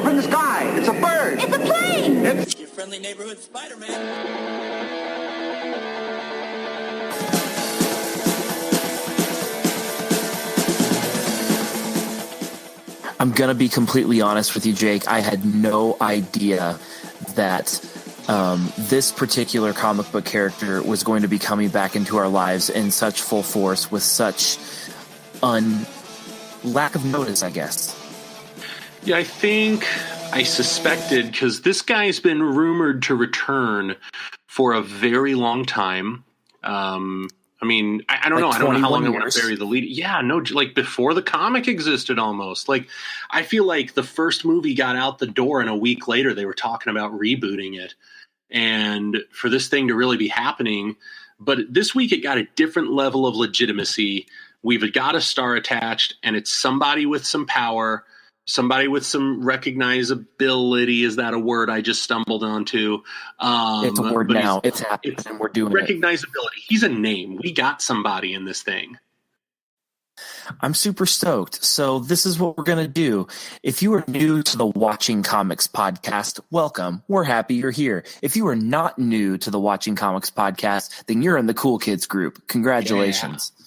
Up in the sky. It's a bird. It's a plane. It's your friendly neighborhood Spider-Man. I'm going to be completely honest with you, Jake. I had no idea that this particular comic book character was going to be coming back into our lives in such full force with such lack of notice, I guess. Yeah, I suspected, because this guy's been rumored to return for a very long time. I mean, I don't know. I don't know how long I want to bury the lead. Yeah, no, like before the comic existed almost. Like, I feel like the first movie got out the door and a week later they were talking about rebooting it. And for this thing to really be happening, but this week it got a different level of legitimacy. We've got a star attached, and it's somebody with some power, somebody with some recognizability. Is that a word I just stumbled onto? It's a word now. It's happening. We're doing recognizability. He's a name. We got somebody in this thing. I'm super stoked. So this is what we're going to do. If you are new to the Watching Comics podcast, welcome. We're happy you're here. If you are not new to the Watching Comics podcast, then you're in the cool kids group. Congratulations. Yeah.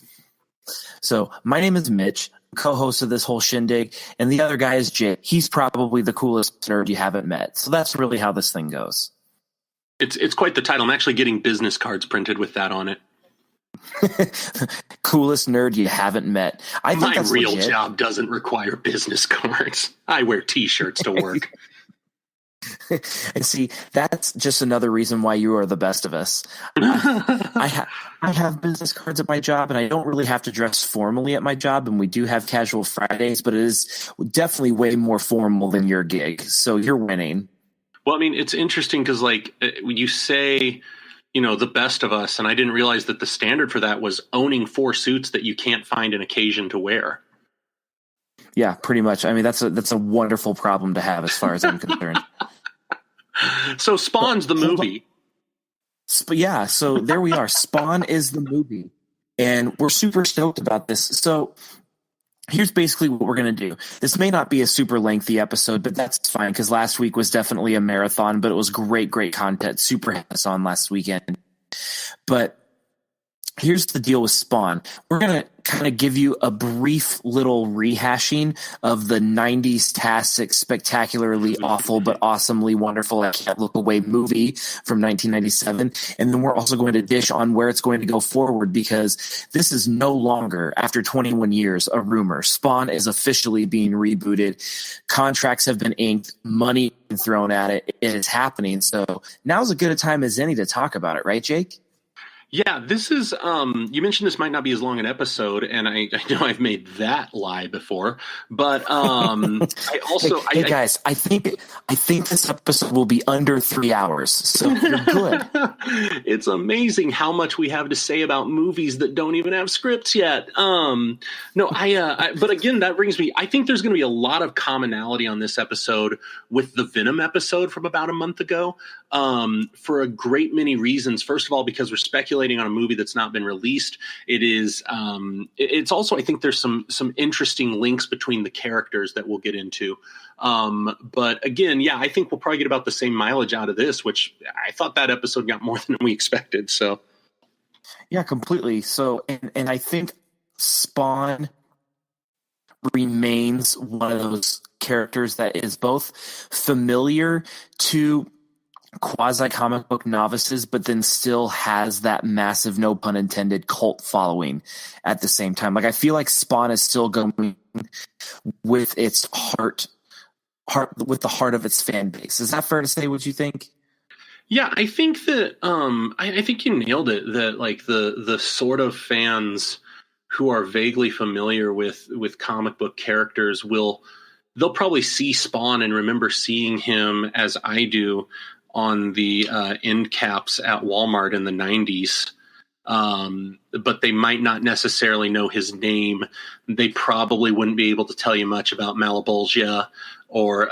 So my name is Mitch, co-host of this whole shindig, and the other guy is Jay. He's probably the coolest nerd you haven't met. So that's really how this thing goes. It's quite the title. I'm actually getting business cards printed with that on it. Coolest nerd you haven't met. I think my that's real legit. Job doesn't require business cards. I wear T-shirts to work. And see, that's just another reason why you are the best of us. I have business cards at my job, and I don't really have to dress formally at my job, and we do have casual Fridays, but it is definitely way more formal than your gig, so you're winning. Well, I mean, it's interesting because, like, when you say, you know, the best of us, and I didn't realize that the standard for that was owning 4 suits that you can't find an occasion to wear. Yeah, pretty much. I mean, that's a wonderful problem to have as far as I'm concerned. So Spawn's the movie. Yeah, so there we are. Spawn is the movie. And we're super stoked about this. So here's basically what we're going to do. This may not be a super lengthy episode, but that's fine because last week was definitely a marathon, but it was great content. Super had us on last weekend. But here's the deal with Spawn. We're going to kind of give you a brief little rehashing of the 90s tastic, spectacularly awful, but awesomely wonderful I Can't Look Away movie from 1997. And then we're also going to dish on where it's going to go forward because this is no longer, after 21 years, a rumor. Spawn is officially being rebooted. Contracts have been inked. Money thrown at it. It is happening. So now's as good a time as any to talk about it, right, Jake? Yeah, this is, you mentioned this might not be as long an episode, and I know I've made that lie before, but I also... Hey, guys, I think this episode will be under 3 hours, so you're good. It's amazing how much we have to say about movies that don't even have scripts yet. But again, that brings me, I think there's going to be a lot of commonality on this episode with the Venom episode from about a month ago, for a great many reasons. First of all, because we're speculating on a movie that's not been released. It is. It's also, I think, there's some interesting links between the characters that we'll get into. But again, yeah, I think we'll probably get about the same mileage out of this, which I thought that episode got more than we expected. So, yeah, completely. So, and I think Spawn remains one of those characters that is both familiar to quasi comic book novices, but then still has that massive, no pun intended, cult following at the same time. Like, I feel like Spawn is still going with its heart with the heart of its fan base. Is that fair to say? What you think? Yeah, I think that I think you nailed it. That like the sort of fans who are vaguely familiar with comic book characters they'll probably see Spawn and remember seeing him as I do on the end caps at Walmart in the 90s. But they might not necessarily know his name. They probably wouldn't be able to tell you much about Malebolgia or,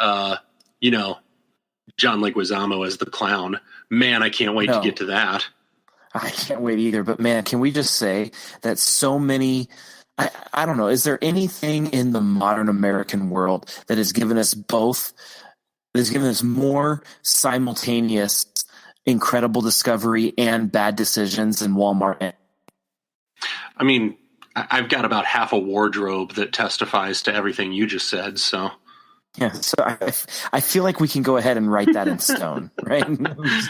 John Leguizamo as the clown. Man, I can't wait to get to that. I can't wait either. But man, can we just say that so many, I don't know, is there anything in the modern American world that has given us both has given us more simultaneous incredible discovery and bad decisions in Walmart. I mean, I've got about half a wardrobe that testifies to everything you just said. So yeah, so I feel like we can go ahead and wite that in stone, right?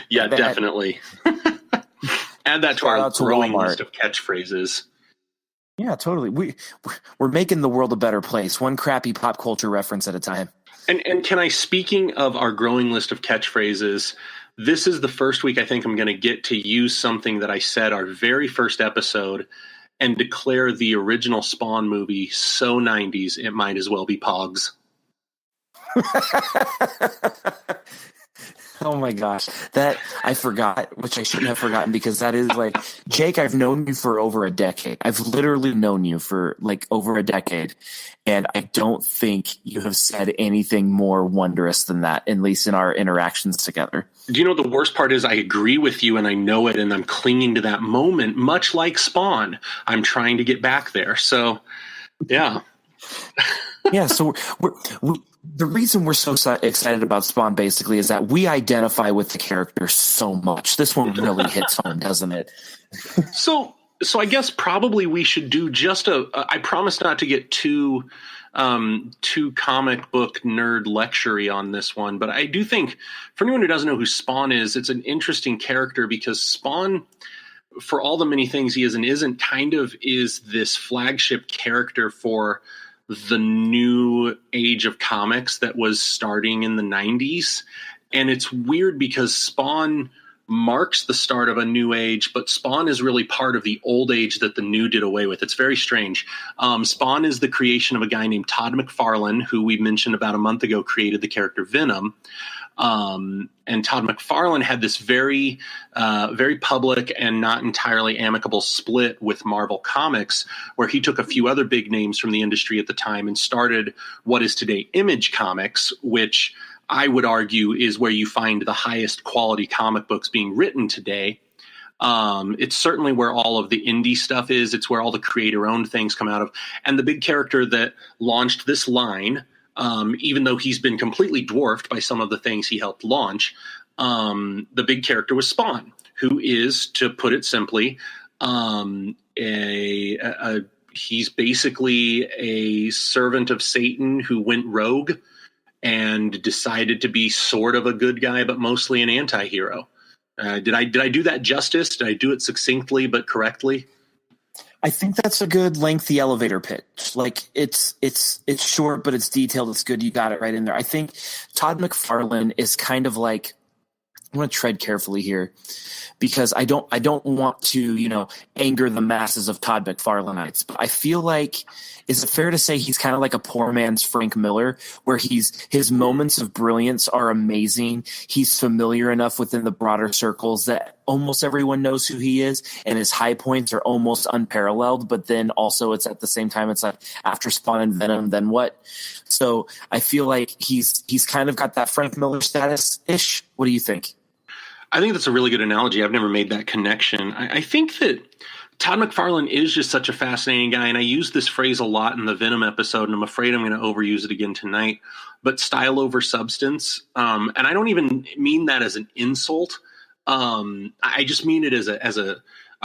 Yeah, definitely. Add that to our growing list of catchphrases. Yeah, totally. We're making the world a better place, one crappy pop culture reference at a time. And can I, speaking of our growing list of catchphrases, this is the first week I think I'm going to get to use something that I said our very first episode and declare the original Spawn movie so 90s it might as well be POGs. Oh my gosh, that I forgot, which I shouldn't have forgotten, because that is like, Jake, I've known you for over a decade. I've literally known you for like over a decade, and I don't think you have said anything more wondrous than that, at least in our interactions together. Do you know the worst part is I agree with you and I know it, and I'm clinging to that moment, much like Spawn. I'm trying to get back there. So, yeah. Yeah, so the reason we're so excited about Spawn basically is that we identify with the character so much. This one really hits home, doesn't it? So I guess probably we should do just I promise not to get too comic book nerd lecture-y on this one, but I do think for anyone who doesn't know who Spawn is, it's an interesting character because Spawn, for all the many things he is and isn't, kind of is this flagship character for the new age of comics that was starting in the 90s. And it's weird because Spawn marks the start of a new age, but Spawn is really part of the old age that the new did away with. It's very strange. Spawn is the creation of a guy named Todd McFarlane, who we mentioned about a month ago created the character Venom. And Todd McFarlane had this very public and not entirely amicable split with Marvel Comics, where he took a few other big names from the industry at the time and started what is today Image Comics, which I would argue is where you find the highest quality comic books being written today. It's certainly where all of the indie stuff is. It's where all the creator-owned things come out of. And the big character that launched this line, even though he's been completely dwarfed by some of the things he helped launch, the big character was Spawn, who is, to put it simply, he's basically a servant of Satan who went rogue and decided to be sort of a good guy, but mostly an anti-hero. Did I do that justice? Did I do it succinctly but correctly? I think that's a good lengthy elevator pitch. Like it's short, but it's detailed. It's good. You got it right in there. I think Todd McFarlane is kind of like, I want to tread carefully here because I don't want to, anger the masses of Todd McFarlaneites, but I feel like, is it fair to say he's kind of like a poor man's Frank Miller, where his moments of brilliance are amazing. He's familiar enough within the broader circles that almost everyone knows who he is, and his high points are almost unparalleled, but then also it's at the same time, it's like after Spawn and Venom, then what? So I feel like he's kind of got that Frank Miller status-ish. What do you think? I think that's a really good analogy. I've never made that connection. I think that Todd McFarlane is just such a fascinating guy, and I use this phrase a lot in the Venom episode, and I'm afraid I'm going to overuse it again tonight, but style over substance. And I don't even mean that as an insult. I just mean it as a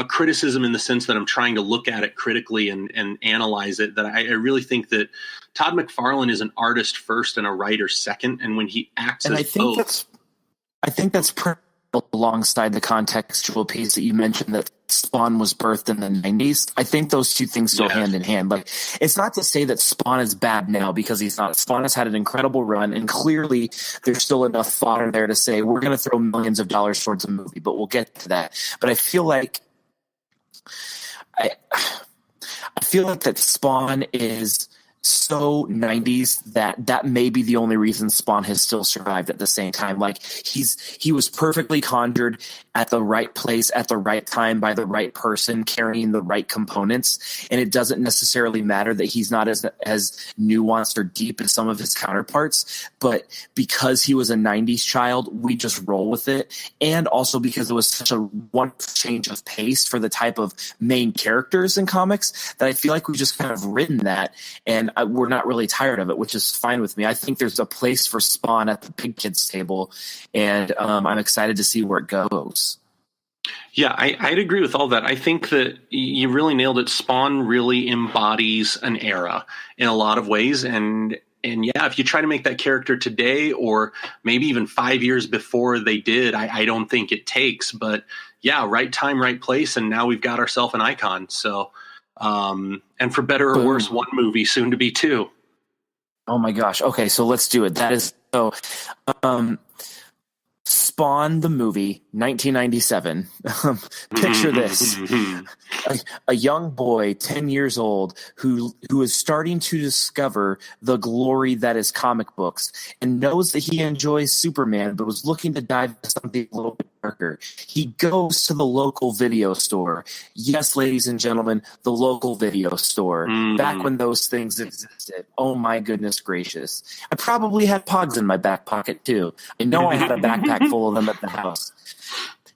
criticism in the sense that I'm trying to look at it critically and analyze it, that I really think that Todd McFarlane is an artist first and a writer second, and when he acts and as both. I think that's alongside the contextual piece that you mentioned, that Spawn was birthed in the 90s. I think those two things go hand in hand. Like, it's not to say that Spawn is bad now, because he's not. Spawn has had an incredible run, and clearly there's still enough fodder there to say we're going to throw millions of dollars towards a movie, but we'll get to that. But I feel like that Spawn is so 90s that may be the only reason Spawn has still survived at the same time. Like, he was perfectly conjured at the right place at the right time by the right person carrying the right components, and it doesn't necessarily matter that he's not as nuanced or deep as some of his counterparts, but because he was a 90s child, we just roll with it. And also because it was such a wonderful change of pace for the type of main characters in comics that I feel like we've just kind of written that. And we're not really tired of it, which is fine with me. I think there's a place for Spawn at the big kids table, and I'm excited to see where it goes. Yeah, I'd agree with all that. I think that you really nailed it. Spawn really embodies an era in a lot of ways. And yeah, if you try to make that character today or maybe even 5 years before they did, I don't think it takes. But yeah, right time, right place. And now we've got ourselves an icon. So, and for better or worse, one movie, soon to be two. Oh my gosh. Okay, so let's do it. That is so. Spawn the movie, 1997. Picture this. A young boy, 10 years old, who is starting to discover the glory that is comic books and knows that he enjoys Superman, but was looking to dive into something a little bit darker. He goes to the local video store. Yes, ladies and gentlemen, the local video store. Back when those things existed. Oh my goodness gracious. I probably had POGs in my back pocket too. I know I had a backpack full of them at the house.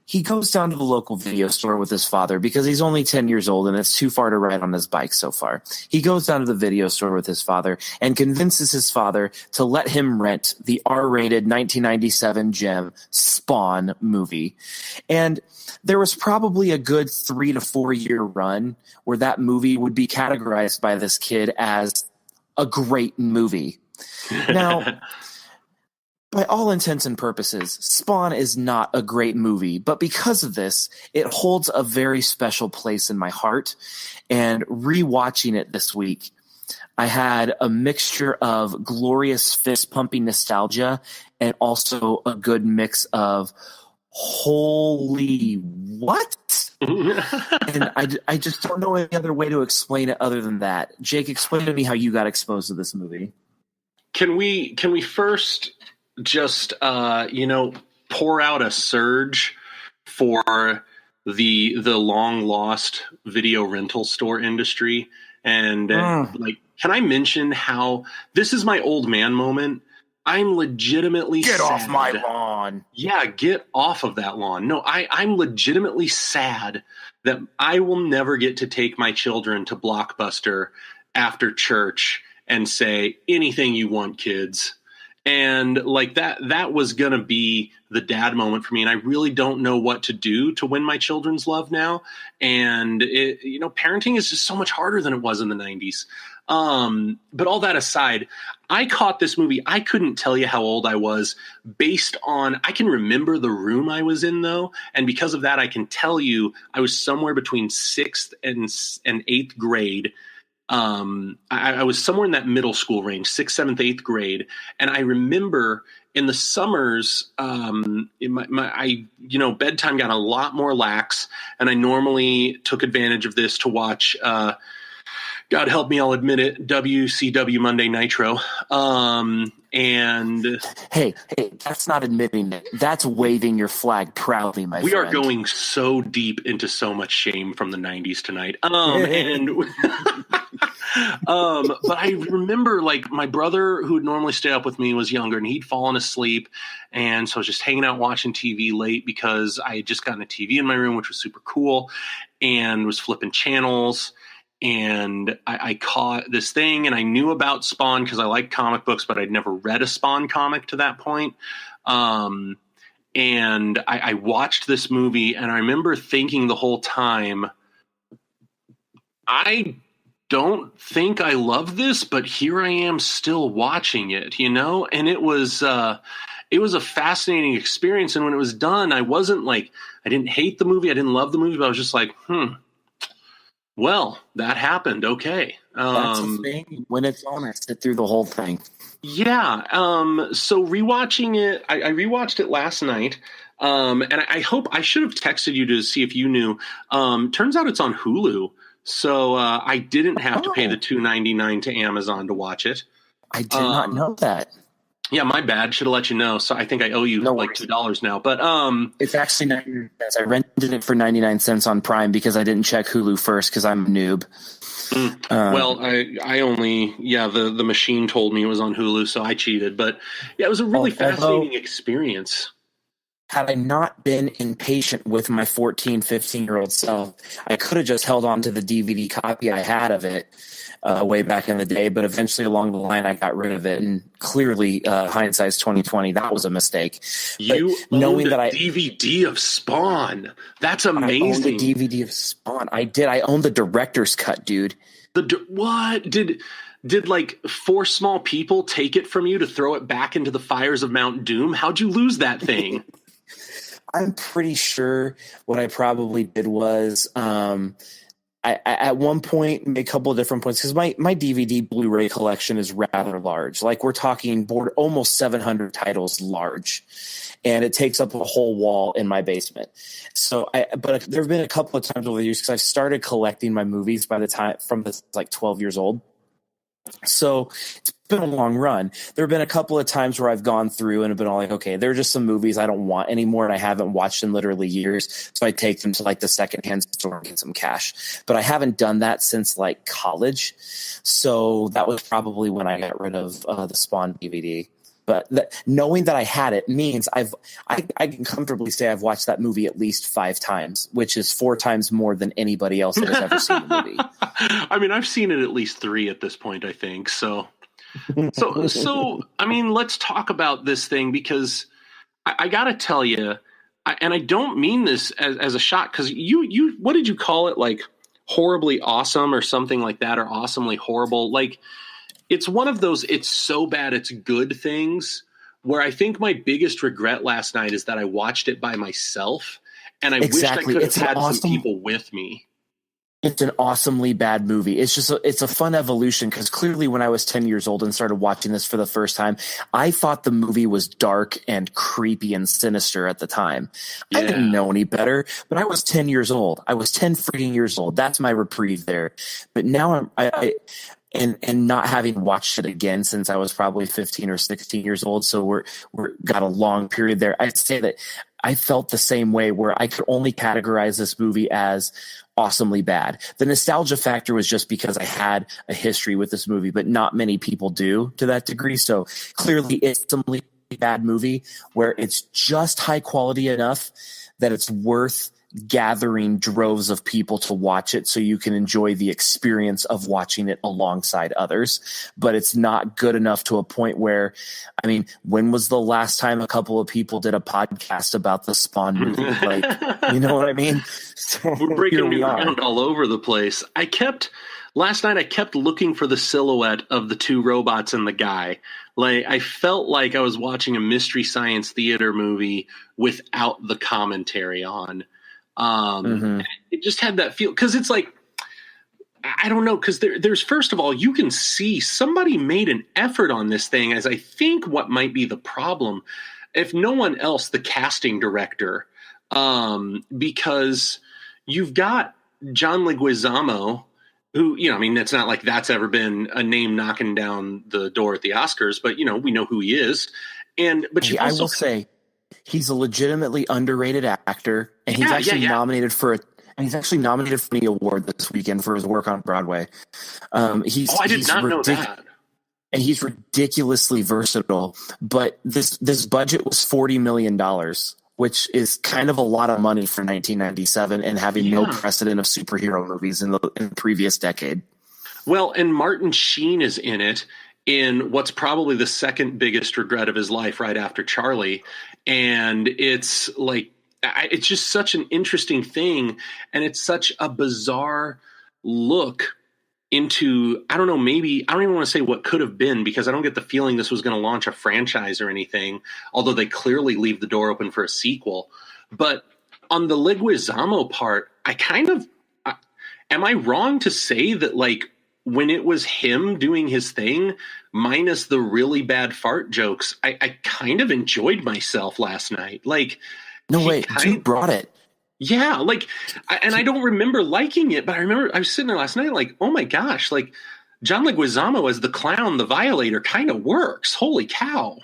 He goes down to the local video store with his father because he's only 10 years old and it's too far to ride on his bike so far. He goes down to the video store with his father and convinces his father to let him rent the R-rated 1997 gem Spawn movie. And there was probably a good 3 to 4 year run where that movie would be categorized by this kid as a great movie. Now, by all intents and purposes, Spawn is not a great movie, but because of this, it holds a very special place in my heart. And rewatching it this week, I had a mixture of glorious fist-pumping nostalgia and also a good mix of holy what? And I just don't know any other way to explain it other than that. Jake, explain to me how you got exposed to this movie. Can we first just pour out a surge for the long lost video rental store industry? And can I mention how this is my old man moment? I'm legitimately get sad. Off my lawn. Yeah, get off of that lawn. No, I'm legitimately sad that I will never get to take my children to Blockbuster after church and say anything you want, kids. And like that was going to be the dad moment for me. And I really don't know what to do to win my children's love now. And parenting is just so much harder than it was in the 90s. But all that aside, I caught this movie. I couldn't tell you how old I was based on, I can remember the room I was in though. And because of that, I can tell you I was somewhere between 6th and 8th grade. I was somewhere in that middle school range, 6th, 7th, 8th grade. And I remember in the summers, bedtime got a lot more lax. And I normally took advantage of this to watch, God help me, I'll admit it, WCW Monday Nitro. And hey, that's not admitting it. That's waving your flag proudly, my friend. We are going so deep into so much shame from the 90s tonight. But I remember like my brother who would normally stay up with me was younger and he'd fallen asleep. And so I was just hanging out watching TV late because I had just gotten a TV in my room, which was super cool, and was flipping channels. And I caught this thing and I knew about Spawn because I like comic books, but I'd never read a Spawn comic to that point. And I watched this movie and I remember thinking the whole time, I don't think I love this, but here I am still watching it, and it was a fascinating experience. And when it was done, I wasn't like, I didn't hate the movie. I didn't love the movie, but I was just like, well, that happened. Okay. That's the thing. When it's on, I sit through the whole thing. Yeah. So rewatching it, I rewatched it last night. And I hope I should have texted you to see if you knew. Turns out it's on Hulu. So I didn't have to pay the $2.99 to Amazon to watch it. I did not know that. Yeah, my bad. Should have let you know. So I think I owe you like $2 now. But it's actually 99 cents. I rented it for 99 cents on Prime because I didn't check Hulu first because I'm a noob. Well, I only the machine told me it was on Hulu, so I cheated. But yeah, it was a really fascinating experience. had I not been impatient with my 14, 15-year-old self, I could have just held on to the DVD copy I had of it way back in the day. But eventually along the line, I got rid of it. And clearly, hindsight's 2020. That was a mistake. You owned a DVD of Spawn. That's amazing. I owned the DVD of Spawn. I did. I owned the director's cut, dude. What? Did like 4 small people take it from you to throw it back into the fires of Mount Doom? How'd you lose that thing? I'm pretty sure what I probably did was I at one point made a couple of different points because my DVD Blu-ray collection is rather large. Like we're talking almost 700 titles large, and it takes up a whole wall in my basement. So but there have been a couple of times over the years because I've started collecting my movies by the time from like 12 years old. So it's been a long run. There have been a couple of times where I've gone through and have been all like, okay, there are just some movies I don't want anymore and I haven't watched in literally years. So I take them to like the secondhand store and get some cash. But I haven't done that since like college. So that was probably when I got rid of the Spawn DVD. But knowing that I had it means I can comfortably say I've watched that movie at least 5 times, which is 4 times more than anybody else that has ever seen the movie. I mean, I've seen it at least 3 at this point, I think. So I mean, let's talk about this thing because I got to tell you, and I don't mean this as a shot because you what did you call it? Like horribly awesome or something like that, or awesomely horrible? Like. It's one of those it's so bad it's good things where I think my biggest regret last night is that I watched it by myself and I wish I could have had some people with me. It's an awesomely bad movie. It's just it's a fun evolution because clearly when I was 10 years old and started watching this for the first time, I thought the movie was dark and creepy and sinister at the time. Yeah. I didn't know any better, but I was 10 years old. I was 10 freaking years old. That's my reprieve there. But now And not having watched it again since I was probably 15 or 16 years old. So we're got a long period there. I'd say that I felt the same way where I could only categorize this movie as awesomely bad. The nostalgia factor was just because I had a history with this movie, but not many people do to that degree. So clearly it's a bad movie where it's just high quality enough that it's worth gathering droves of people to watch it so you can enjoy the experience of watching it alongside others. But it's not good enough to a point where, I mean, when was the last time a couple of people did a podcast about the Spawn movie? Like, you know what I mean? So we're breaking new ground all over the place. Last night I kept looking for the silhouette of the 2 robots and the guy. Like I felt like I was watching a Mystery Science Theater movie without the commentary on. It just had that feel because it's like, I don't know. Cause there's first of all, you can see somebody made an effort on this thing as I think what might be the problem. If no one else, the casting director, because you've got John Leguizamo who, you know, I mean, it's not like that's ever been a name knocking down the door at the Oscars, but you know, we know who he is. But I will say, he's a legitimately underrated actor, and he's actually nominated for an award this weekend for his work on Broadway. I did not know that. And he's ridiculously versatile. But this budget was $40 million, which is kind of a lot of money for 1997 and having no precedent of superhero movies in the previous decade. Well, and Martin Sheen is in it in what's probably the second biggest regret of his life right after Charlie. And it's like, it's just such an interesting thing. And it's such a bizarre look into, I don't know, maybe, I don't even want to say what could have been, because I don't get the feeling this was going to launch a franchise or anything, although they clearly leave the door open for a sequel. But on the Leguizamo part, am I wrong to say that, like, when it was him doing his thing, minus the really bad fart jokes, I kind of enjoyed myself last night. Like, no way, you brought it. Yeah, like, I don't remember liking it, but I remember I was sitting there last night like, oh my gosh, like, John Leguizamo as the clown, the violator, kind of works. Holy cow.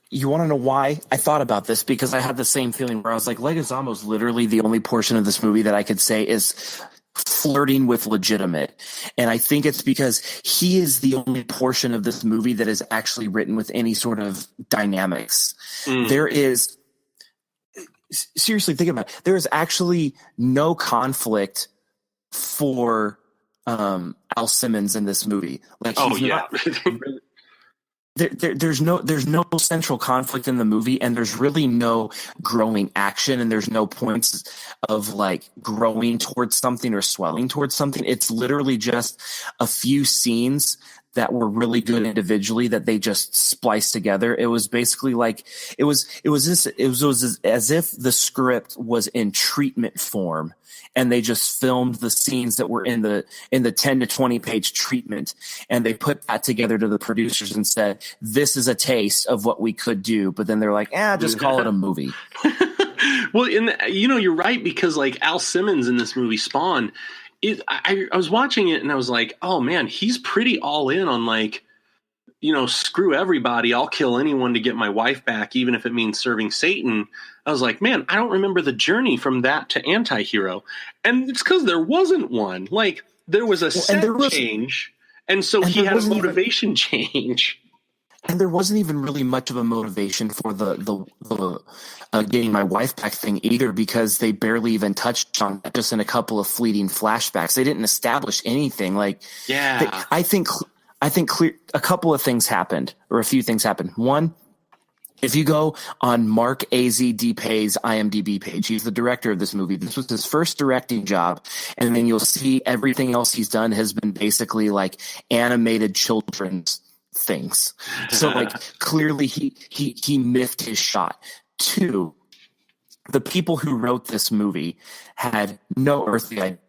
You want to know why? I thought about this because I had the same feeling where I was like, Leguizamo's literally the only portion of this movie that I could say is flirting with legitimate. And I think it's because he is the only portion of this movie that is actually written with any sort of dynamics. There is seriously think about it. There is actually no conflict for Al Simmons in this movie. Like, there's no central conflict in the movie, and there's really no growing action, and there's no points of like growing towards something or swelling towards something. It's literally just a few scenes that were really good individually that they just spliced together. It was basically like it was as if the script was in treatment form, and they just filmed the scenes that were in the 10 to 20 page treatment, and they put that together to the producers and said, this is a taste of what we could do. But then they're like, just call it a movie. Well, you're right, because like Al Simmons in this movie Spawn, I was watching it and I was like, oh man, he's pretty all in on like, screw everybody. I'll kill anyone to get my wife back, even if it means serving Satan. I was like, man, I don't remember the journey from that to anti-hero. And it's because there wasn't one. Like, there was a set change, and so he had a motivation change. And there wasn't even really much of a motivation for the getting my wife back thing either, because they barely even touched on it, just in a couple of fleeting flashbacks. They didn't establish anything. Like, I think a couple of things happened, or a few things happened. One, if you go on Mark A.Z.D.Pay's IMDb page, he's the director of this movie. This was his first directing job. And then you'll see everything else he's done has been basically like animated children's things. So like clearly he missed his shot. Two, the people who wrote this movie had no earthly idea.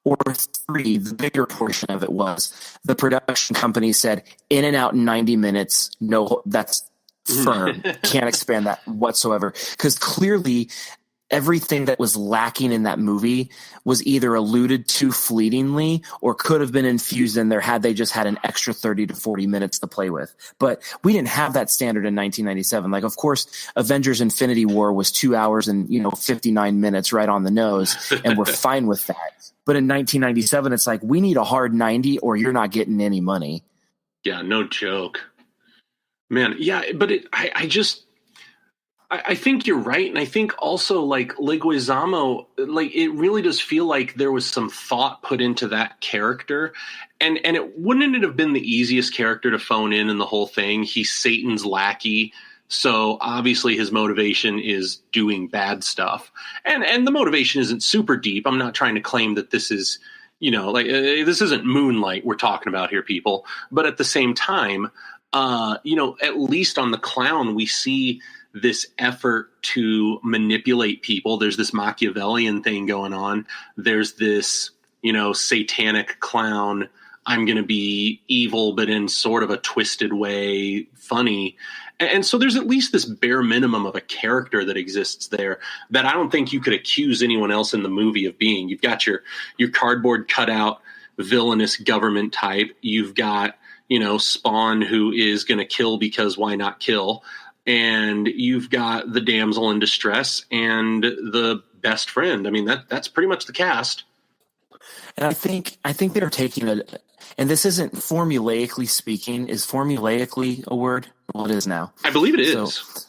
Or three, the bigger portion of it was the production company said in and out in 90 minutes. No, that's firm. Can't expand that whatsoever. Because clearly everything that was lacking in that movie was either alluded to fleetingly or could have been infused in there had they just had an extra 30 to 40 minutes to play with. But we didn't have that standard in 1997. Like, of course, Avengers Infinity War was 2 hours and 59 minutes right on the nose, and we're fine with that. But in 1997, it's like, we need a hard 90 or you're not getting any money. Yeah, no joke. Man, yeah, but I think you're right, and I think also like Leguizamo, like it really does feel like there was some thought put into that character, and it wouldn't have been the easiest character to phone in the whole thing. He's Satan's lackey, so obviously his motivation is doing bad stuff, and the motivation isn't super deep. I'm not trying to claim that this is this isn't Moonlight we're talking about here, people, but at the same time, at least on the clown we see this effort to manipulate people. There's this Machiavellian thing going on. There's this, satanic clown. I'm going to be evil, but in sort of a twisted way, funny. And so there's at least this bare minimum of a character that exists there that I don't think you could accuse anyone else in the movie of being. You've got your cardboard cutout villainous government type. You've got, Spawn, who is going to kill because why not kill? And you've got the damsel in distress and the best friend. I mean, that's pretty much the cast. And I think they're taking and this isn't formulaically speaking. Is formulaically a word? Well, it is now. I believe it is. So,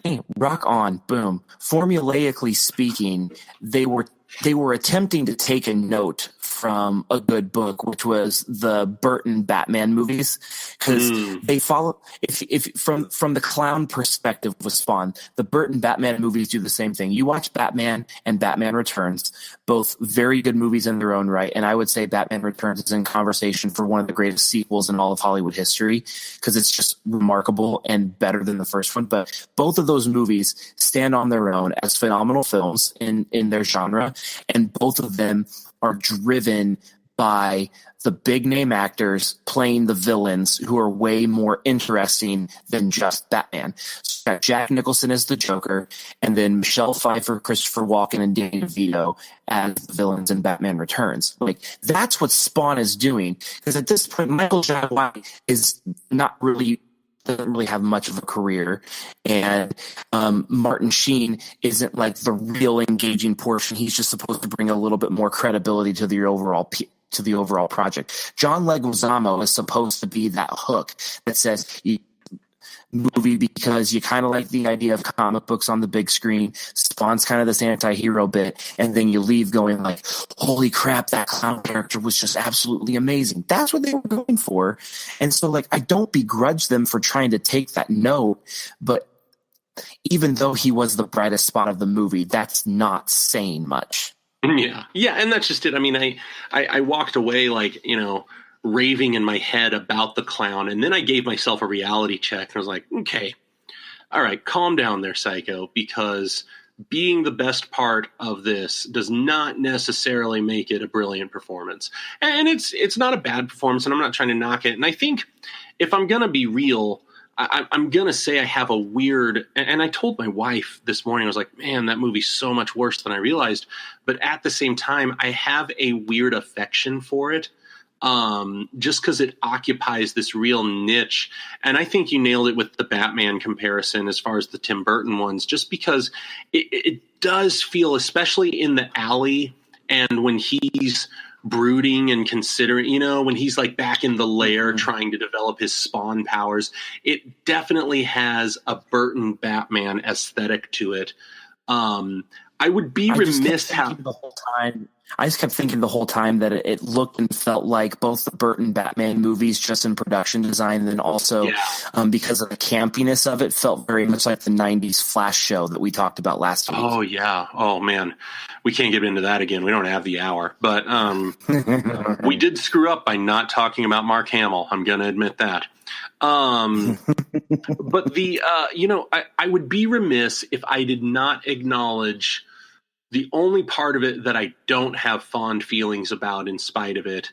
hey, rock on, boom. Formulaically speaking, they were attempting to take a note from a good book, which was the Burton Batman movies, because they follow. If from the clown perspective with Spawn, the Burton Batman movies do the same thing. You watch Batman and Batman Returns, both very good movies in their own right, and I would say Batman Returns is in conversation for one of the greatest sequels in all of Hollywood history, because it's just remarkable and better than the first one. But both of those movies stand on their own as phenomenal films in their genre, and both of them are driven by the big name actors playing the villains who are way more interesting than just Batman. So Jack Nicholson as the Joker, and then Michelle Pfeiffer, Christopher Walken, and Danny DeVito as the villains in Batman Returns. Like, that's what Spawn is doing. Because at this point, Michael Jai White is doesn't really have much of a career, and Martin Sheen isn't like the real engaging portion. He's just supposed to bring a little bit more credibility to the overall project. John Leguizamo is supposed to be that hook that says movie because you kind of like the idea of comic books on the big screen. Spawn's kind of this anti-hero bit, and then you leave going like, holy crap, that clown character was just absolutely amazing. That's what they were going for. And so, like, I don't begrudge them for trying to take that note, but even though he was the brightest spot of the movie, that's not saying much. Yeah. Yeah. And that's just it. I mean, I walked away like, you know, raving in my head about the clown. And then I gave myself a reality check and I was like, okay, all right, calm down there, Psycho, because being the best part of this does not necessarily make it a brilliant performance. And it's not a bad performance, and I'm not trying to knock it. And I think if I'm going to be real, I'm going to say I have a weird, and I told my wife this morning, I was like, man, that movie's so much worse than I realized. But at the same time, I have a weird affection for it, just because it occupies this real niche. And I think you nailed it with the Batman comparison as far as the Tim Burton ones, just because it does feel, especially in the alley and when he's brooding and considering, you know, when he's like back in the lair trying to develop his Spawn powers, it definitely has a Burton Batman aesthetic to it. I would be remiss how the whole time. I just kept thinking the whole time that it looked and felt like both the Burton Batman movies, just in production design, and then also because of the campiness of it, felt very much like the 90s Flash show that we talked about last week. Oh, yeah. Oh, man. We can't get into that again. We don't have the hour. But we did screw up by not talking about Mark Hamill. I'm going to admit that. But the, you know, I would be remiss if I did not acknowledge the only part of it that I don't have fond feelings about in spite of it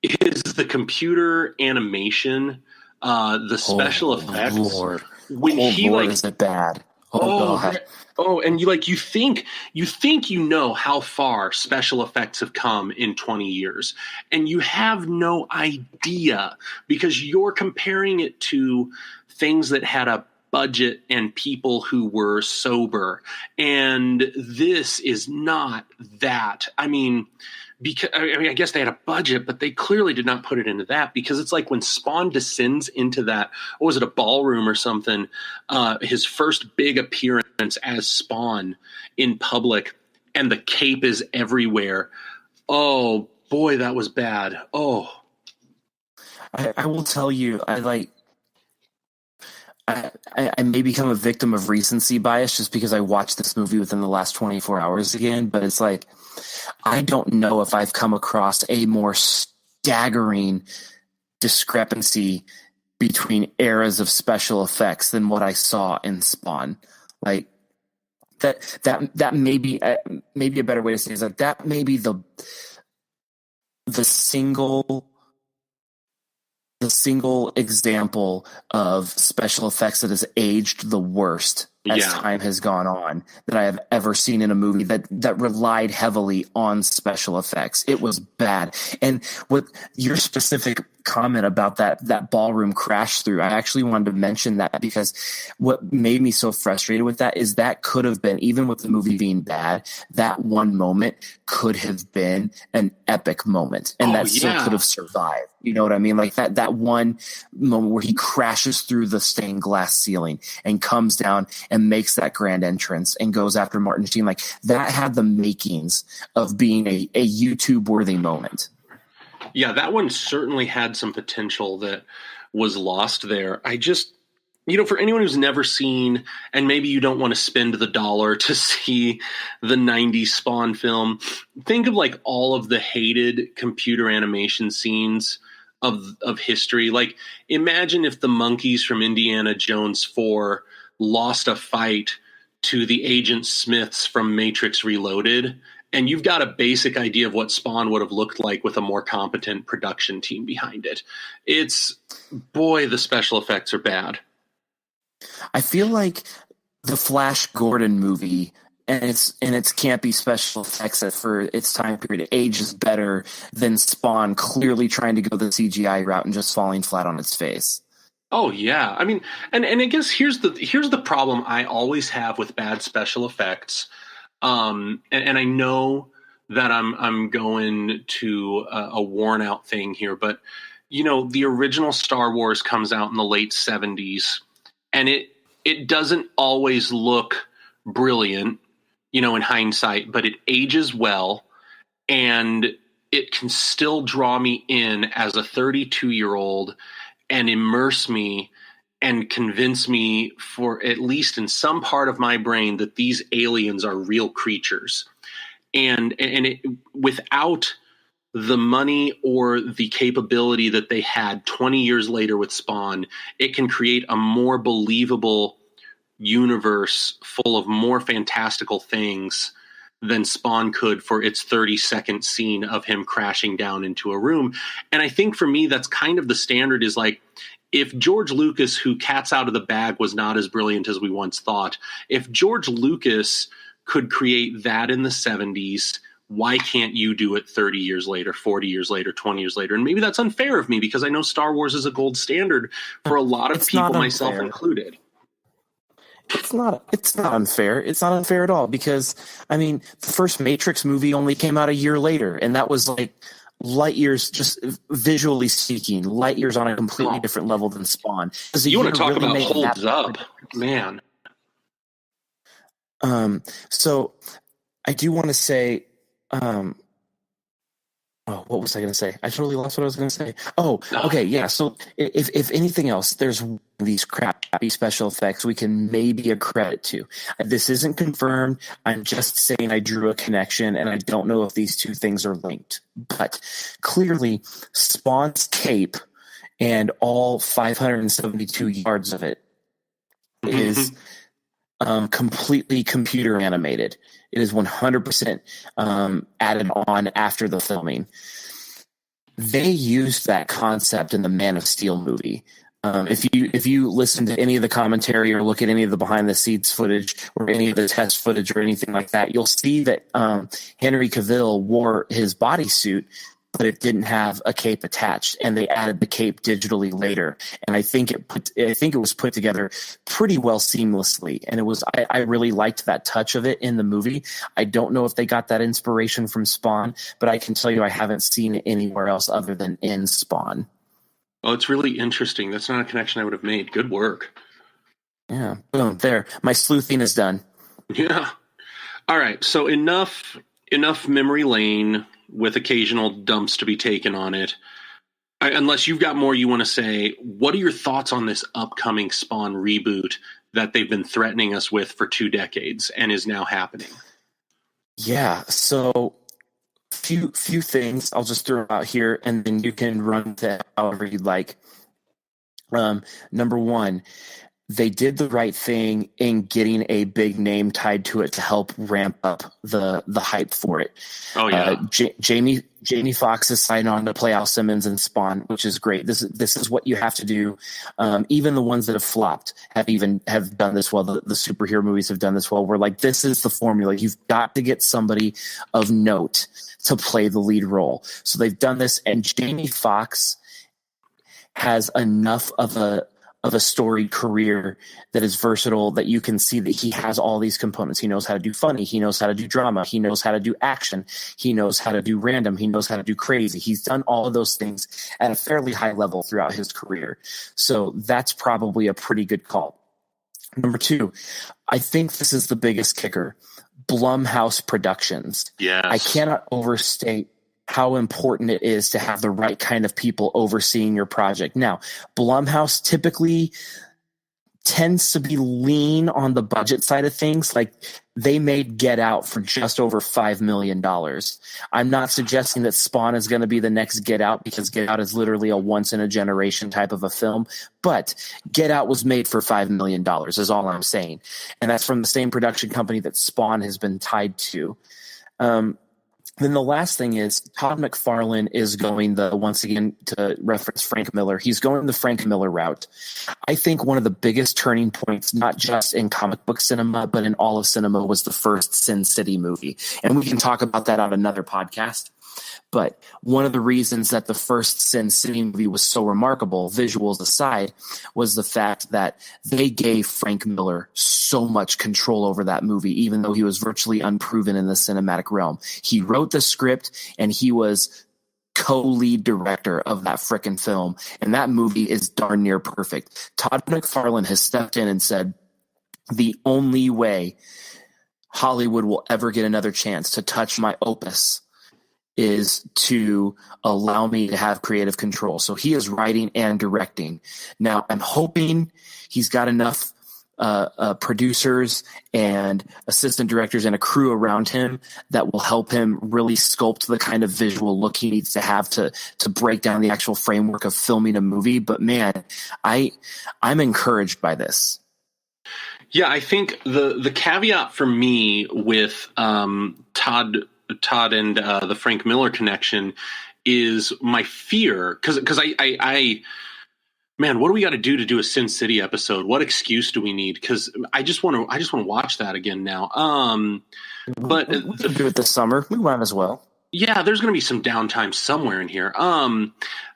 is the computer animation, the special effects. Lord. When he Lord, like, is it bad? God. And you think you know how far special effects have come in 20 years, and you have no idea because you're comparing it to things that had a budget and people who were sober, and this is not that. I mean, because I guess they had a budget, but they clearly did not put it into that, because it's like when Spawn descends into that, what was it, a ballroom or something, his first big appearance as Spawn in public, and the cape is everywhere. Oh boy, that was bad. Oh, I will tell you, I may become a victim of recency bias just because I watched this movie within the last 24 hours again, but it's like, I don't know if I've come across a more staggering discrepancy between eras of special effects than what I saw in Spawn. Like that may be maybe a better way to say it is that may be the single example of special effects that has aged the worst as time has gone on that I have ever seen in a movie that relied heavily on special effects. It was bad. And with your specific comment about that ballroom crash through, I actually wanted to mention that because what made me so frustrated with that is that could have been, even with the movie being bad, that one moment could have been an epic moment, and that still could have survived. You know what I mean? Like that one moment where he crashes through the stained glass ceiling and comes down and makes that grand entrance and goes after Martin Sheen. Like that had the makings of being a YouTube worthy moment. Yeah, that one certainly had some potential that was lost there. I just, you know, for anyone who's never seen, and maybe you don't want to spend the dollar to see the 90s Spawn film, think of like all of the hated computer animation scenes of history. Like, imagine if the monkeys from Indiana Jones 4 lost a fight to the Agent Smiths from Matrix Reloaded, and you've got a basic idea of what Spawn would have looked like with a more competent production team behind it. Boy, the special effects are bad. I feel like the Flash Gordon movie and its campy special effects for its time period ages better than Spawn clearly trying to go the CGI route and just falling flat on its face. Oh yeah, I mean, and I guess here's the problem I always have with bad special effects. And I know that I'm going to a worn out thing here, but you know, the original Star Wars comes out in the late 70s, and it doesn't always look brilliant, in hindsight, but it ages well, and it can still draw me in as a 32-year-old and immerse me and convince me, for at least in some part of my brain, that these aliens are real creatures. And without the money or the capability that they had 20 years later with Spawn, it can create a more believable universe full of more fantastical things than Spawn could for its 30-second scene of him crashing down into a room. And I think for me, that's kind of the standard, is like, if George Lucas, who cat's out of the bag, was not as brilliant as we once thought, if George Lucas could create that in the 70s, why can't you do it 30 years later, 40 years later, 20 years later? And maybe that's unfair of me, because I know Star Wars is a gold standard for a lot of people, myself included. It's not unfair. It's not unfair at all, because, I mean, the first Matrix movie only came out a year later, and that was like light years, just visually speaking, light years on a completely different level than Spawn. You want to talk about holds up, man. So I do want to say, what was I going to say? I totally lost what I was going to say. Oh, okay, yeah. So if anything else, there's these crappy special effects we can maybe accredit to. This isn't confirmed. I'm just saying I drew a connection, and I don't know if these two things are linked. But clearly, Spawn's cape and all 572 yards of it is completely computer animated. It is 100% added on after the filming. They used that concept in the Man of Steel movie. If you listen to any of the commentary or look at any of the behind the scenes footage or any of the test footage or anything like that, you'll see that Henry Cavill wore his bodysuit, but it didn't have a cape attached, and they added the cape digitally later. And I think it was put together pretty well seamlessly. And I really liked that touch of it in the movie. I don't know if they got that inspiration from Spawn, but I can tell you I haven't seen it anywhere else other than in Spawn. Oh, it's really interesting. That's not a connection I would have made. Good work. Yeah. Boom. There. My sleuthing is done. Yeah. All right. So enough memory lane with occasional dumps to be taken on it. Unless you've got more you want to say, what are your thoughts on this upcoming Spawn reboot that they've been threatening us with for 2 decades and is now happening? Yeah, so few things I'll just throw out here, and then you can run to however you'd like. Number one, they did the right thing in getting a big name tied to it to help ramp up the hype for it. Oh yeah, Jamie Foxx is signed on to play Al Simmons in Spawn, which is great. This is what you have to do. Even the ones that have flopped have done this well. The superhero movies have done this well. We're like, this is the formula. You've got to get somebody of note to play the lead role. So they've done this, and Jamie Foxx has enough of a storied career that is versatile, that you can see that he has all these components. He knows how to do funny. He knows how to do drama. He knows how to do action. He knows how to do random. He knows how to do crazy. He's done all of those things at a fairly high level throughout his career. So that's probably a pretty good call. Number two, I think this is the biggest kicker. Blumhouse Productions. Yes. I cannot overstate how important it is to have the right kind of people overseeing your project. Now, Blumhouse typically tends to be lean on the budget side of things. Like, they made Get Out for just over $5 million. I'm not suggesting that Spawn is going to be the next Get Out, because Get Out is literally a once-in-a-generation type of a film. But Get Out was made for $5 million is all I'm saying. And that's from the same production company that Spawn has been tied to. Then the last thing is Todd McFarlane is going once again, to reference Frank Miller, he's going the Frank Miller route. I think one of the biggest turning points, not just in comic book cinema, but in all of cinema, was the first Sin City movie. And we can talk about that on another podcast. But one of the reasons that the first Sin City movie was so remarkable, visuals aside, was the fact that they gave Frank Miller so much control over that movie, even though he was virtually unproven in the cinematic realm. He wrote the script, and he was co-lead director of that frickin' film, and that movie is darn near perfect. Todd McFarlane has stepped in and said, the only way Hollywood will ever get another chance to touch my opus is to allow me to have creative control. So he is writing and directing. Now, I'm hoping he's got enough producers and assistant directors and a crew around him that will help him really sculpt the kind of visual look he needs to have to break down the actual framework of filming a movie. But man, I'm encouraged by this. Yeah, I think the caveat for me with Todd and the Frank Miller connection is my fear, because I man, what do we got to do a Sin City episode? What excuse do we need? Because I just want to watch that again now. But we can do it this summer. We might as well. Yeah, there's going to be some downtime somewhere in here.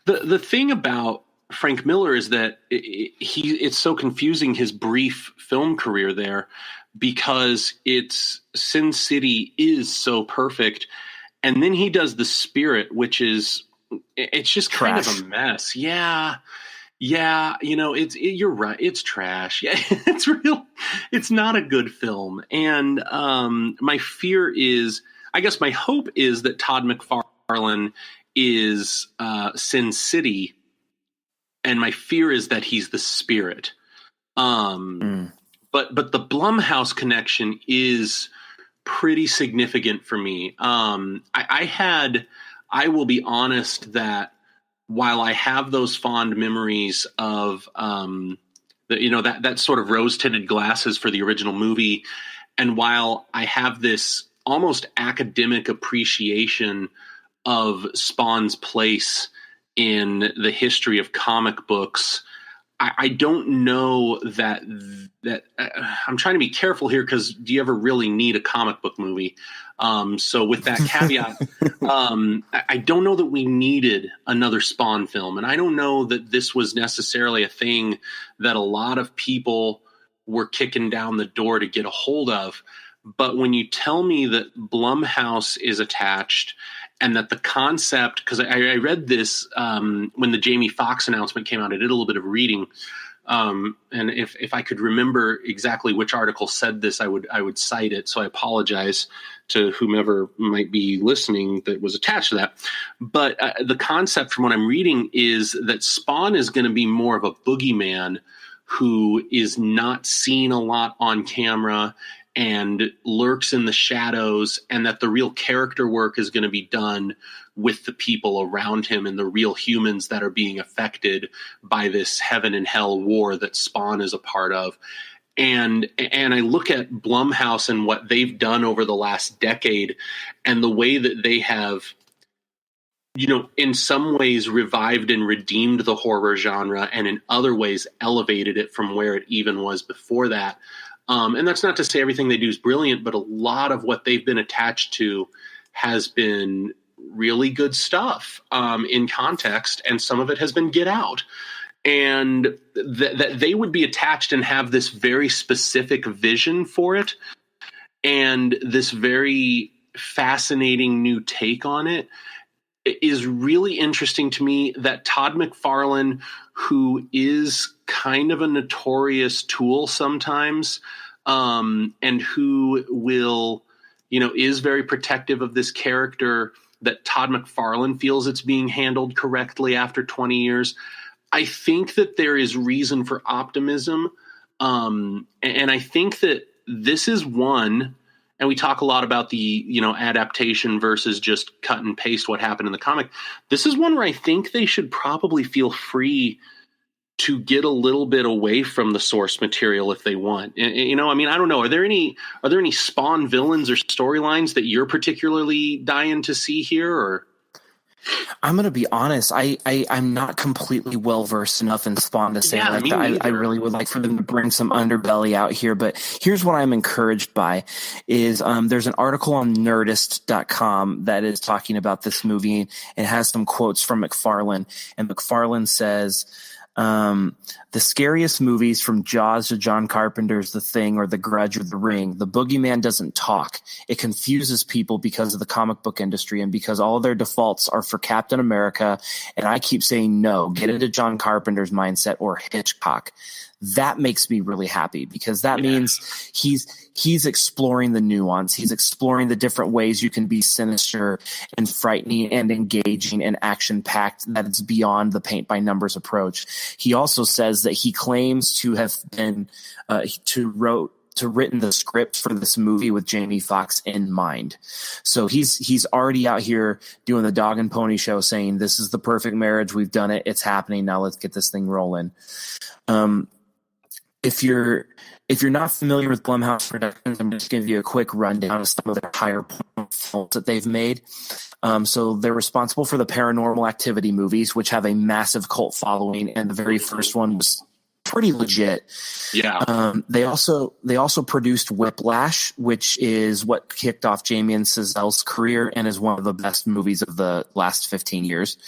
The thing about Frank Miller is that it's so confusing, his brief film career there, because Sin City is so perfect, and then he does The Spirit, which is it's just kind of a mess. Yeah, you're right. It's trash. Yeah, it's real. It's not a good film, and my fear is, I guess my hope is that Todd McFarlane is Sin City. And my fear is that he's The Spirit. But the Blumhouse connection is pretty significant for me. I will be honest that while I have those fond memories of that sort of rose-tinted glasses for the original movie, and while I have this almost academic appreciation of Spawn's place in the history of comic books, I don't know that I'm trying to be careful here, because do you ever really need a comic book movie? So with that caveat, I don't know that we needed another Spawn film. And I don't know that this was necessarily a thing that a lot of people were kicking down the door to get a hold of. But when you tell me that Blumhouse is attached, and that the concept, because I read this when the Jamie Foxx announcement came out, I did a little bit of reading. And if I could remember exactly which article said this, I would cite it. So I apologize to whomever might be listening that was attached to that. But the concept from what I'm reading is that Spawn is going to be more of a boogeyman who is not seen a lot on camera and lurks in the shadows, and that the real character work is going to be done with the people around him and the real humans that are being affected by this heaven and hell war that Spawn is a part of. And I look at Blumhouse and what they've done over the last decade, and the way that they have, in some ways revived and redeemed the horror genre, and in other ways elevated it from where it even was before that. And that's not to say everything they do is brilliant, but a lot of what they've been attached to has been really good stuff in context, and some of it has been Get Out. And that they would be attached and have this very specific vision for it, and this very fascinating new take on it is really interesting to me. That Todd McFarlane, who is kind of a notorious tool sometimes, and who will, is very protective of this character, that Todd McFarlane feels it's being handled correctly after 20 years. I think that there is reason for optimism. And I think that this is one, and we talk a lot about the, adaptation versus just cut and paste what happened in the comic. This is one where I think they should probably feel free to get a little bit away from the source material if they want. I don't know. Are there any Spawn villains or storylines that you're particularly dying to see here? Or I'm going to be honest. I'm not completely well versed enough in Spawn to say that. I really would like for them to bring some underbelly out here. But here's what I'm encouraged by is there's an article on Nerdist.com that is talking about this movie and has some quotes from McFarlane. And McFarlane says, The scariest movies, from Jaws to John Carpenter's The Thing or The Grudge or The Ring, the boogeyman doesn't talk. It confuses people because of the comic book industry and because all of their defaults are for Captain America. And I keep saying, no, get into John Carpenter's mindset or Hitchcock. That makes me really happy, because that means he's exploring the nuance. He's exploring the different ways you can be sinister and frightening and engaging and action-packed, that it's beyond the paint by numbers approach. He also says that he claims to have been written the script for this movie with Jamie Foxx in mind. So he's already out here doing the dog and pony show, saying this is the perfect marriage. We've done it. It's happening. Now let's get this thing rolling. If you're not familiar with Blumhouse Productions, I'm just going to give you a quick rundown of some of their higher films that they've made. So they're responsible for the Paranormal Activity movies, which have a massive cult following, and the very first one was pretty legit. Yeah. They also produced Whiplash, which is what kicked off Jamie and Sazel's career and is one of the best movies of the last 15 years.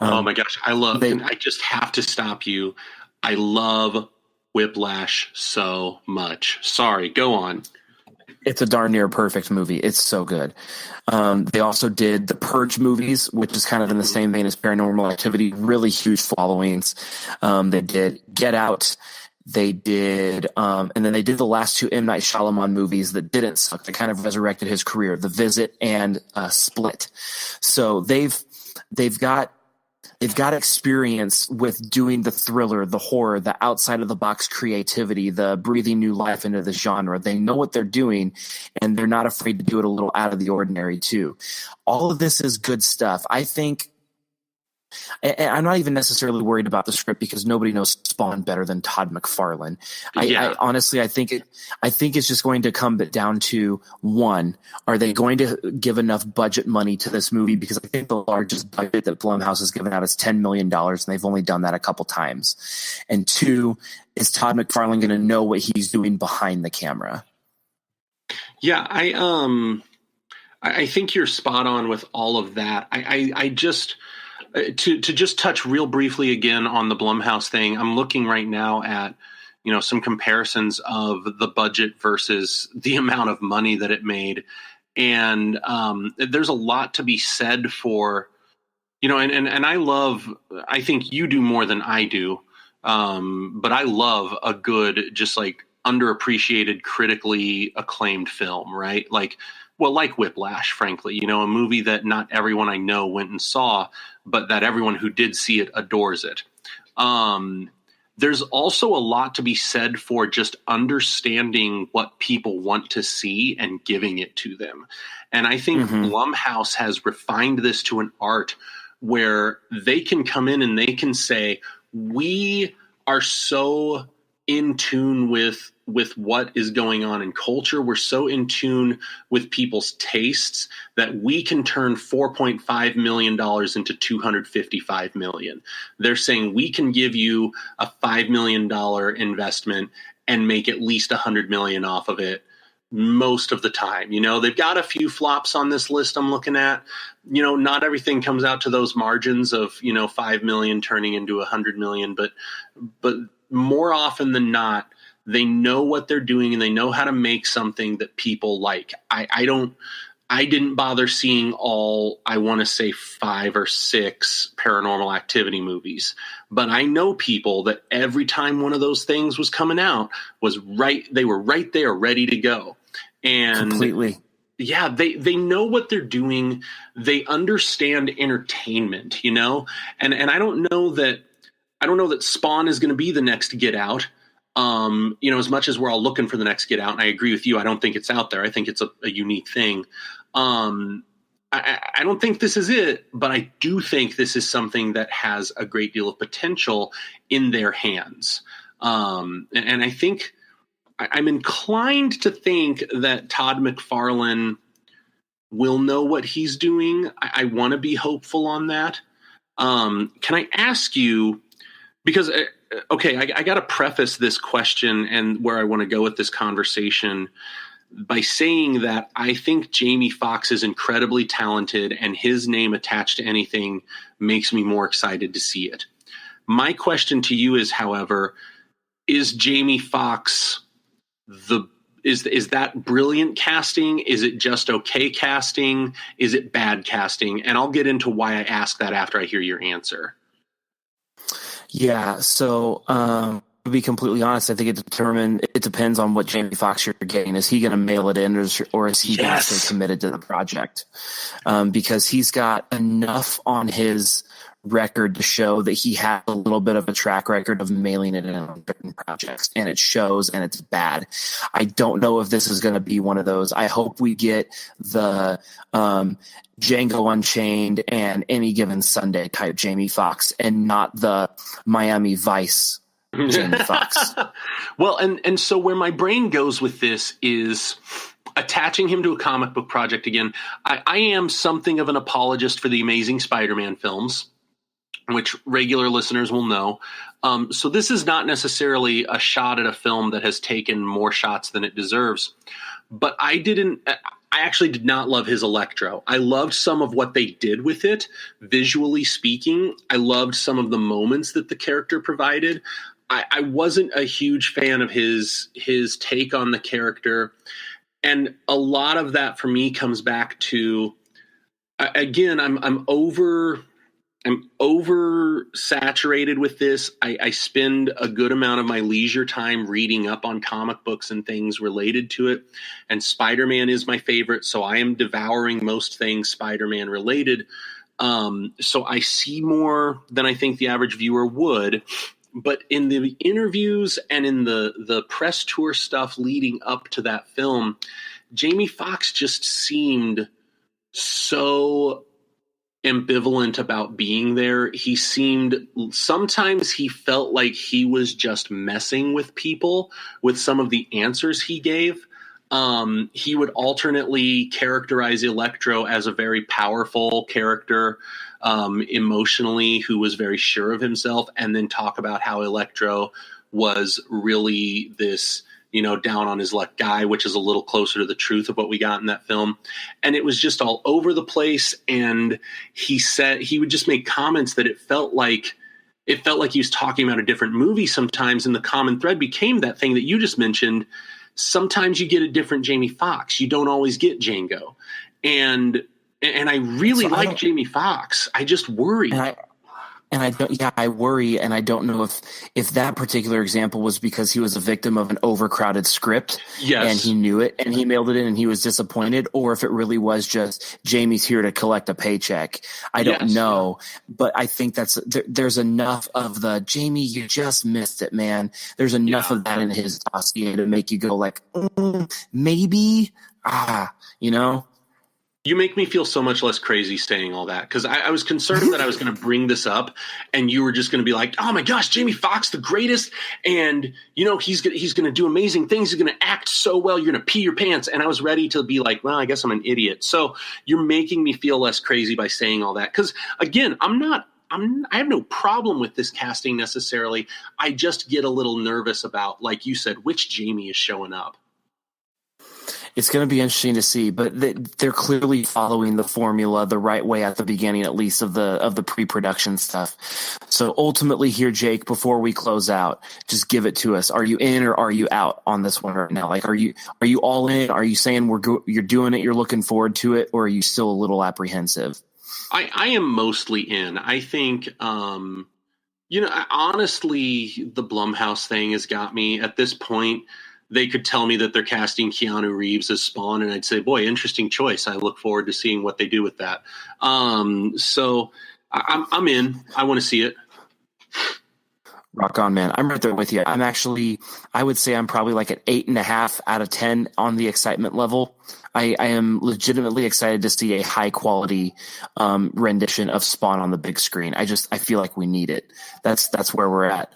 Oh my gosh, I just have to stop you. I love Whiplash so much. Sorry, go on. It's a darn near perfect movie. It's so good. They also did the Purge movies, which is kind of in the same vein as Paranormal Activity, really huge followings. They did Get Out. They did, and then they did the last two M. Night Shyamalan movies that didn't suck. They kind of resurrected his career, The Visit and Split. So they've got experience with doing the thriller, the horror, the outside of the box creativity, the breathing new life into the genre. They know what they're doing, and they're not afraid to do it a little out of the ordinary too. All of this is good stuff. I think, and I'm not even necessarily worried about the script, because nobody knows Spawn better than Todd McFarlane. I honestly, I think it's just going to come down to, one, are they going to give enough budget money to this movie? Because I think the largest budget that Blumhouse has given out is $10 million, and they've only done that a couple times. And two, is Todd McFarlane going to know what he's doing behind the camera? Yeah, I think you're spot on with all of that. I just to just touch real briefly again on the Blumhouse thing. I'm looking right now at some comparisons of the budget versus the amount of money that it made, and there's a lot to be said for and I think you do more than I do, but I love a good, just like underappreciated, critically acclaimed film, right? Like Whiplash, frankly, a movie that not everyone I know went and saw, but that everyone who did see it adores it. There's also a lot to be said for just understanding what people want to see and giving it to them. And I think Blumhouse has refined this to an art where they can come in and they can say, we are so in tune with what is going on in culture. We're so in tune with people's tastes that we can turn $4.5 million into $255 million. They're saying we can give you a $5 million investment and make at least $100 million off of it most of the time. They've got a few flops on this list I'm looking at. Not everything comes out to those margins of, 5 million turning into 100 million, but more often than not, they know what they're doing and they know how to make something that people like. I didn't bother seeing all, I want to say 5 or 6 Paranormal Activity movies, but I know people that every time one of those things was coming out they were right there ready to go. And completely. Yeah, they know what they're doing. They understand entertainment, and I don't know that Spawn is going to be the next Get Out. As much as we're all looking for the next Get Out, and I agree with you, I don't think it's out there. I think it's a unique thing. I don't think this is it, but I do think this is something that has a great deal of potential in their hands. And I think I'm inclined to think that Todd McFarlane will know what he's doing. I want to be hopeful on that. Can I ask you, because I got to preface this question and where I want to go with this conversation by saying that I think Jamie Foxx is incredibly talented, and his name attached to anything makes me more excited to see it. My question to you is, however, is Jamie Foxx is that brilliant casting? Is it just okay casting? Is it bad casting? And I'll get into why I ask that after I hear your answer. Yeah, so to be completely honest, I think it depends on what Jamie Foxx you're getting. Is he going to mail it in, or is he going to stay committed to the project? Because he's got enough on his record to show that he has a little bit of a track record of mailing it in on certain projects, and it shows, and it's bad. I don't know if this is going to be one of those. I hope we get the Django Unchained and Any Given Sunday type Jamie Foxx, and not the Miami Vice Jamie Foxx. Well, and so where my brain goes with this is attaching him to a comic book project again. I am something of an apologist for the Amazing Spider-Man films, which regular listeners will know. So this is not necessarily a shot at a film that has taken more shots than it deserves. But I actually did not love his Electro. I loved some of what they did with it, visually speaking. I loved some of the moments that the character provided. I wasn't a huge fan of his take on the character. And a lot of that for me comes back to, again, I'm oversaturated with this. I spend a good amount of my leisure time reading up on comic books and things related to it. And Spider-Man is my favorite, so I am devouring most things Spider-Man related. So I see more than I think the average viewer would. But in the interviews and in the press tour stuff leading up to that film, Jamie Foxx just seemed so ambivalent about being there. Sometimes he felt like he was just messing with people with some of the answers he gave. He would alternately characterize Electro as a very powerful character, emotionally, who was very sure of himself, and then talk about how Electro was really this, down on his luck guy, which is a little closer to the truth of what we got in that film. And it was just all over the place. And he would just make comments that it felt like he was talking about a different movie sometimes. And the common thread became that thing that you just mentioned. Sometimes you get a different Jamie Foxx. You don't always get Django. And I really like Jamie Foxx. I just worry. I worry, and I don't know if that particular example was because he was a victim of an overcrowded script, and he knew it, and he mailed it in, and he was disappointed, or if it really was just Jamie's here to collect a paycheck. I don't know, but I think there's enough of the Jamie, you just missed it, man. There's enough of that in his dossier to make you go like, maybe, You make me feel so much less crazy saying all that, because I was concerned that I was going to bring this up and you were just going to be like, oh my gosh, Jamie Foxx, the greatest. And, he's going to do amazing things. He's going to act so well. You're going to pee your pants. And I was ready to be like, well, I guess I'm an idiot. So you're making me feel less crazy by saying all that. Because again, I have no problem with this casting necessarily. I just get a little nervous about, like you said, which Jamie is showing up. It's going to be interesting to see, but they're clearly following the formula the right way at the beginning, at least of the pre-production stuff. So ultimately here, Jake, before we close out, just give it to us. Are you in or are you out on this one right now? Like, are you all in? Are you saying you're doing it, you're looking forward to it, or are you still a little apprehensive? I am mostly in. I think, honestly, the Blumhouse thing has got me at this point. They could tell me that they're casting Keanu Reeves as Spawn, and I'd say, boy, interesting choice. I look forward to seeing what they do with that. So I'm in. I want to see it. Rock on, man. I'm right there with you. I would say I'm probably like an 8.5 out of 10 on the excitement level. I am legitimately excited to see a high quality rendition of Spawn on the big screen. I feel like we need it. That's where we're at.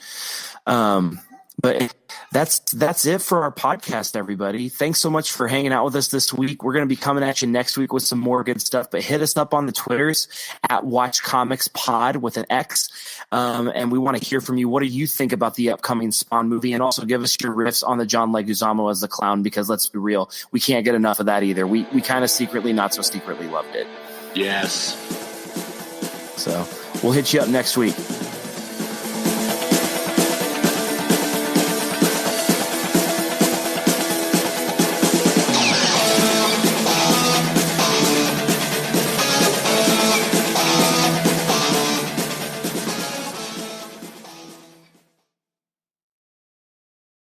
But that's it for our podcast, everybody. Thanks so much for hanging out with us this week. We're going to be coming at you next week with some more good stuff, but hit us up on the Twitters at WatchComicsPod with an X. And we want to hear from you. What do you think about the upcoming Spawn movie? And also give us your riffs on the John Leguizamo as the clown, because let's be real, we can't get enough of that either. We kind of secretly, not so secretly loved it. Yes. So we'll hit you up next week.